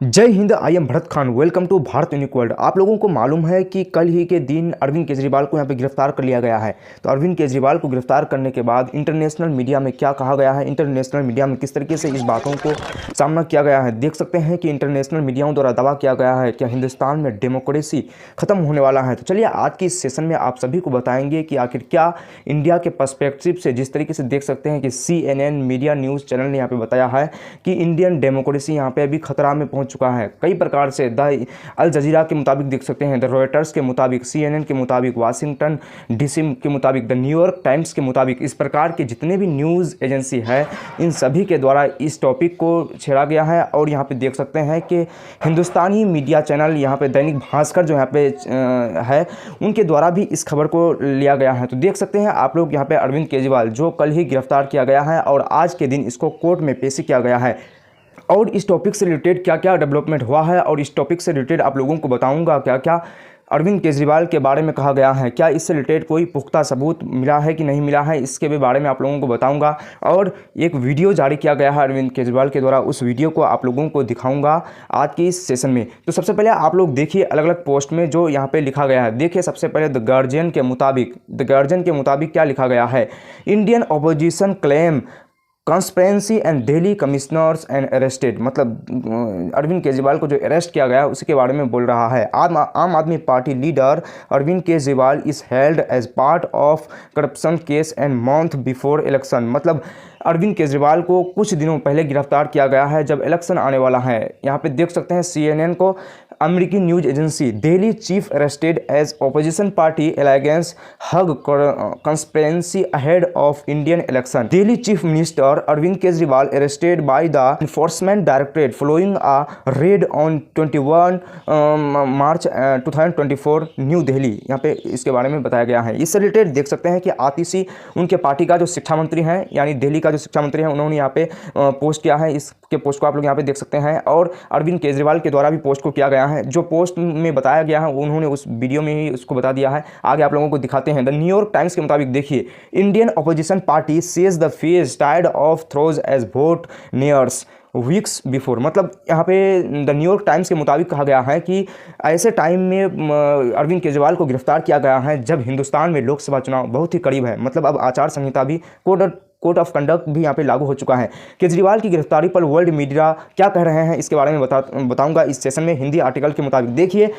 जय Hind. I am Bharat Khan. Welcome to Bharat unique world. आप लोगों को मालूम है कि कल ही के दिन अरविंद केजरीवाल को यहाँ पे गिरफ्तार कर लिया गया है। तो अरविंद केजरीवाल को गिरफ्तार करने के बाद इंटरनेशनल मीडिया में क्या कहा गया है, इंटरनेशनल मीडिया में किस तरीके से इस बातों को सामना किया गया है, देख सकते हैं कि इंटरनेशनल मीडियाओं द्वारा दावा किया गया है कि हिंदुस्तान में डेमोक्रेसी खत्म होने वाला है। तो चलिए आज की इस सेशन में आप सभी को बताएंगे कि आखिर क्या इंडिया के पर्सपेक्टिव से, जिस तरीके से देख सकते हैं कि CNN मीडिया न्यूज़ चैनल ने यहाँ पे बताया है कि इंडियन डेमोक्रेसी यहाँ पे अभी खतरा में पहुँच चुका है। कई प्रकार से द अल जजीरा के मुताबिक देख सकते हैं, द रॉयटर्स के मुताबिक, CNN के मुताबिक, वाशिंगटन DC के मुताबिक, द न्यूयॉर्क टाइम्स के मुताबिक, इस प्रकार के जितने भी न्यूज़ एजेंसी है इन सभी के द्वारा इस टॉपिक को छेड़ा गया है। और यहाँ पे देख सकते हैं कि हिंदुस्तानी मीडिया चैनल यहाँ पे दैनिक भास्कर जो यहाँ पे है उनके द्वारा भी इस खबर को लिया गया है। तो देख सकते हैं आप लोग यहाँ पे अरविंद केजरीवाल जो कल ही गिरफ्तार किया गया है और आज के दिन इसको कोर्ट में पेशी किया गया है। और इस टॉपिक से रिलेटेड क्या क्या डेवलपमेंट हुआ है और इस टॉपिक से रिलेटेड आप लोगों को बताऊंगा क्या क्या अरविंद केजरीवाल के बारे में कहा गया है, क्या इससे रिलेटेड कोई पुख्ता सबूत मिला है कि नहीं मिला है, इसके भी बारे में आप लोगों को बताऊंगा। और एक वीडियो जारी किया गया है अरविंद केजरीवाल के द्वारा, उस वीडियो को आप लोगों को दिखाऊंगा आज की इस सेशन में। तो सबसे पहले आप लोग देखिए अलग अलग पोस्ट में जो यहाँ पे लिखा गया है। देखिए सबसे पहले द गार्जियन के मुताबिक क्या लिखा गया है, Indian opposition claim conspiracy and Delhi commissioners and arrested. मतलब अरविंद केजरीवाल को जो अरेस्ट किया गया उसके बारे में बोल रहा है। Aam Aadmi Party leader Arvind Kejriwal is held as part of corruption case and month before election. मतलब अरविंद केजरीवाल को कुछ दिनों पहले गिरफ्तार किया गया है जब इलेक्शन आने वाला है। यहाँ पे देख सकते हैं CNN को अमेरिकी news agency, Delhi chief arrested as opposition party alliance hug conspiracy ahead of Indian election. Delhi chief minister Arvind Kejriwal arrested by the enforcement directorate following a raid on 21 March 2024 new Delhi. यहाँ पे इसके बारे में बताया गया है। इससे रिलेटेड देख सकते हैं कि आतिशी उनके पार्टी का जो शिक्षा मंत्री हैं, यानी दिल्ली का जो शिक्षा मंत्री हैं, उन्होंने यहाँ पे पोस्ट किया है। इसके पोस्ट को आप लोग यहाँ पे देख सकते हैं और अरविंद केजरीवाल के द्वारा भी पोस्ट को किया गया है। जो पोस्ट में बताया गया है उन्होंने उस वीडियो में ही उसको बता दिया है। आगे आप लोगों को दिखाते हैं। द न्यूयॉर्क टाइम्स के मुताबिक देखिए, Indian opposition party says the phase tired of throws as vote nears weeks before. मतलब यहाँ पे द न्यूयॉर्क टाइम्स के मुताबिक कहा गया है कि ऐसे टाइम में अरविंद केजरीवाल को गिरफ्तार किया गया है जब हिंदुस्तान में लोकसभा चुनाव बहुत ही करीब है। मतलब अब आचार संहिता भी, कोड ऑफ कंडक्ट भी यहाँ पे लागू हो चुका है। केजरीवाल की गिरफ्तारी पर वर्ल्ड मीडिया क्या कह रहे हैं इसके बारे में बताऊंगा इस सेशन में। हिंदी आर्टिकल के मुताबिक देखिए,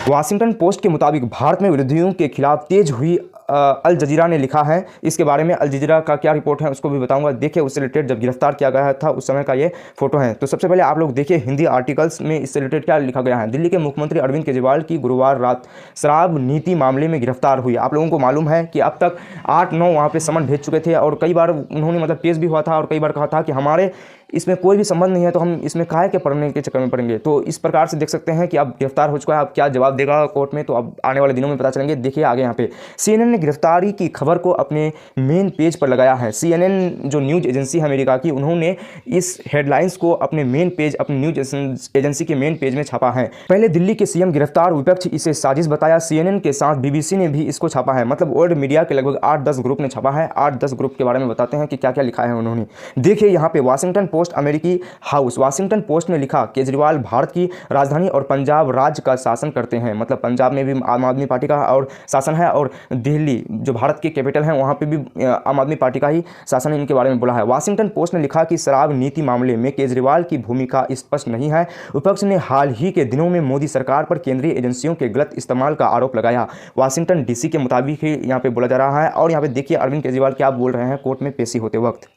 वाशिंगटन पोस्ट के मुताबिक भारत में विरोधियों के खिलाफ तेज हुई अल जजीरा ने लिखा है। इसके बारे में अल जजीरा का क्या रिपोर्ट है उसको भी बताऊंगा। देखिए उससे रिलेटेड जब गिरफ्तार किया गया था उस समय का ये फोटो है। तो सबसे पहले आप लोग देखिए हिंदी आर्टिकल्स में इससे रिलेटेड क्या लिखा गया है। दिल्ली के मुख्यमंत्री अरविंद केजरीवाल की गुरुवार रात शराब नीति मामले में गिरफ्तार हुई। आप लोगों को मालूम है कि अब तक 8-9 वहाँ पे समन भेज चुके थे और कई बार उन्होंने मतलब पेश भी हुआ था और कई बार कहा था कि हमारे इसमें कोई भी संबंध नहीं है तो हम इसमें काहे के पढ़ने के चक्कर में पड़ेंगे। तो इस प्रकार से देख सकते हैं कि अब गिरफ्तार हो चुका है। अब क्या जवाब देगा कोर्ट में तो अब आने वाले दिनों में पता चलेंगे। देखिए आगे यहाँ पे CNN ने गिरफ्तारी की खबर को अपने मेन पेज पर लगाया है। CNN जो न्यूज़ एजेंसी है अमेरिका की, उन्होंने इस हेडलाइंस को अपने मेन पेज, अपनी न्यूज़ एजेंसी के मेन पेज में छापा है। पहले दिल्ली के CM गिरफ्तार, विपक्ष इसे साजिश बताया। CNN के साथ BBC ने भी इसको छापा है। मतलब वर्ल्ड मीडिया के लगभग 8-10 ग्रुप ने छापा है। 8-10 ग्रुप के बारे में बताते हैं कि क्या क्या लिखा है उन्होंने। देखिए यहाँ पे वाशिंगटन पोस्ट अमेरिकी हाउस, वाशिंगटन पोस्ट ने लिखा, केजरीवाल भारत की राजधानी और पंजाब राज्य का शासन करते हैं। मतलब पंजाब में भी आम आदमी पार्टी का और शासन है और दिल्ली जो भारत की कैपिटल है वहाँ पे भी आम आदमी पार्टी का ही शासन इनके बारे में बोला है। वाशिंगटन पोस्ट ने लिखा कि शराब नीति मामले में केजरीवाल की भूमिका स्पष्ट नहीं है। विपक्ष ने हाल ही के दिनों में मोदी सरकार पर केंद्रीय एजेंसियों के गलत इस्तेमाल का आरोप लगाया। वाशिंगटन DC के मुताबिक ही यहाँ पे बोला जा रहा है। और यहाँ पे देखिए अरविंद केजरीवाल क्या बोल रहे हैं कोर्ट में पेशी होते वक्त।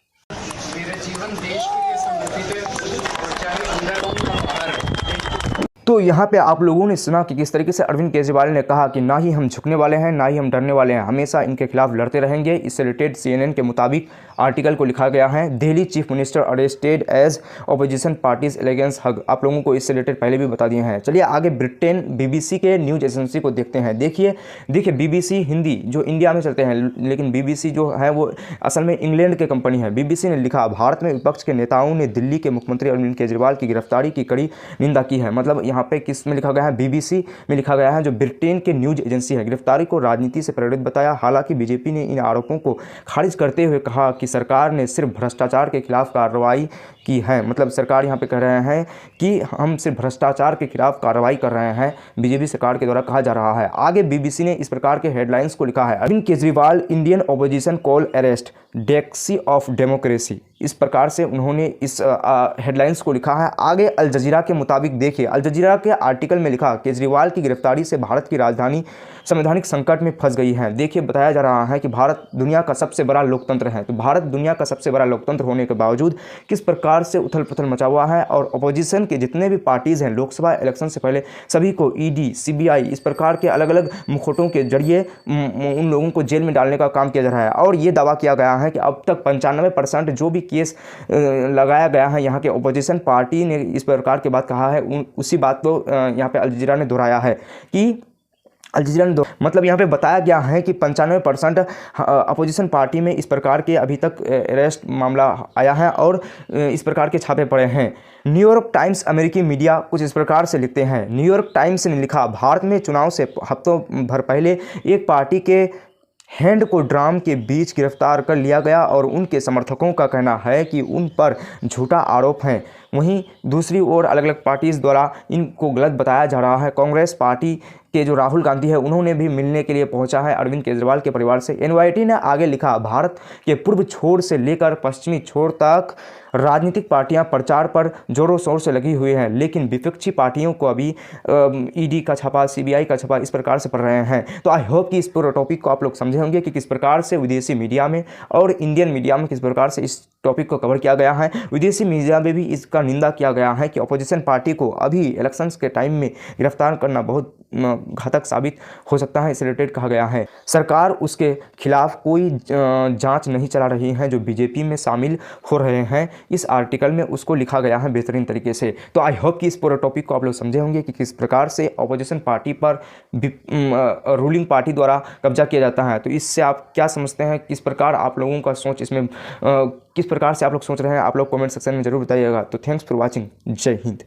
तो यहाँ पे आप लोगों ने सुना कि किस तरीके से अरविंद केजरीवाल ने कहा कि ना ही हम झुकने वाले हैं ना ही हम डरने वाले हैं, हमेशा इनके खिलाफ लड़ते रहेंगे। इससे रिलेटेड CNN के मुताबिक आर्टिकल को लिखा गया है। Delhi chief minister arrested as opposition parties alliance hug. आप लोगों को इससे रिलेटेड पहले भी बता दिए हैं। चलिए आगे ब्रिटेन BBC के न्यूज़ एजेंसी को देखते हैं। देखिए BBC हिंदी जो इंडिया में चलते हैं, लेकिन BBC जो है वो असल में इंग्लैंड की कंपनी है। BBC ने लिखा, भारत में विपक्ष के नेताओं ने दिल्ली के मुख्यमंत्री अरविंद केजरीवाल की गिरफ्तारी की कड़ी निंदा की है। मतलब यहाँ पे किस में लिखा गया है, BBC में लिखा गया है, जो ब्रिटेन के न्यूज़ एजेंसी है। गिरफ्तारी को राजनीति से प्रेरित बताया। हालांकि बीजेपी ने इन आरोपों को खारिज करते हुए कहा कि सरकार ने सिर्फ भ्रष्टाचार के खिलाफ कार्रवाई की है। मतलब सरकार यहाँ पे कह रहे हैं कि हम सिर्फ भ्रष्टाचार के खिलाफ कार्रवाई कर रहे हैं, बीजेपी सरकार के द्वारा कहा जा रहा है। आगे BBC ने इस प्रकार के हेडलाइंस को लिखा है, Arvind Kejriwal Indian opposition call arrest dexy of democracy. इस प्रकार से उन्होंने इस हेडलाइंस को लिखा है। आगे अल जजीरा के मुताबिक देखिए, अल जजीरा के आर्टिकल में लिखा, केजरीवाल की गिरफ्तारी से भारत की राजधानी संवैधानिक संकट में फंस गई है। देखिए बताया जा रहा है कि भारत दुनिया का सबसे बड़ा लोकतंत्र है, तो भारत दुनिया का सबसे बड़ा लोकतंत्र होने के बावजूद किस प्रकार से उथल पुथल मचा हुआ है, और अपोजिशन के जितने भी पार्टीज़ हैं लोकसभा इलेक्शन से पहले सभी को ED CBI इस प्रकार के अलग अलग मुखौटों के जरिए उन लोगों को जेल में डालने का काम किया जा रहा है। और ये दावा किया गया है कि अब तक 95% जो भी केस लगाया गया है यहाँ के अपोजिशन पार्टी ने इस प्रकार की बात कहा है, उसी बात को यहाँ पे अल जजीरा ने दोहराया है कि मतलब यहाँ पे बताया गया है कि 95% अपोजिशन पार्टी में इस प्रकार के अभी तक अरेस्ट मामला आया है और इस प्रकार के छापे पड़े हैं। न्यूयॉर्क टाइम्स अमेरिकी मीडिया कुछ इस प्रकार से लिखते हैं। न्यूयॉर्क टाइम्स ने लिखा, भारत में चुनाव से हफ्तों भर पहले एक पार्टी के हैंड को ड्राम के बीच गिरफ्तार कर लिया गया और उनके समर्थकों का कहना है कि उन पर झूठा आरोप है। वहीं दूसरी ओर अलग अलग पार्टीज़ द्वारा इनको गलत बताया जा रहा है। कांग्रेस पार्टी के जो राहुल गांधी है उन्होंने भी मिलने के लिए पहुंचा है अरविंद केजरीवाल के परिवार से। NYT ने आगे लिखा, भारत के पूर्व छोर से लेकर पश्चिमी छोर तक राजनीतिक पार्टियां प्रचार पर जोरों शोर से लगी हुई हैं, लेकिन विपक्षी पार्टियों को अभी ED का छापा, CBI का छापा इस प्रकार से पड़ रहे हैं। तो आई होप कि इस पूरे टॉपिक को आप लोग समझे होंगे कि किस प्रकार से विदेशी मीडिया में और इंडियन मीडिया में किस प्रकार से इस टॉपिक को कवर किया गया है। विदेशी मीडिया में भी इसका निंदा किया गया है कि अपोजिशन पार्टी को अभी इलेक्शंस के टाइम में गिरफ्तार करना बहुत घातक साबित हो सकता है। इससे रिलेटेड कहा गया है सरकार उसके खिलाफ कोई जांच नहीं चला रही है जो बीजेपी में शामिल हो रहे हैं। इस आर्टिकल में उसको लिखा गया है बेहतरीन तरीके से। तो आई होप कि इस पूरे टॉपिक को आप लोग समझे होंगे कि किस प्रकार से अपोजिशन पार्टी पर रूलिंग पार्टी द्वारा कब्जा किया जाता है। तो इससे आप क्या समझते हैं, किस प्रकार आप लोगों का सोच इसमें किस प्रकार से आप लोग सोच रहे हैं, आप लोग कमेंट सेक्शन में जरूर बताइएगा। तो थैंक्स फॉर वॉचिंग। जय हिंद।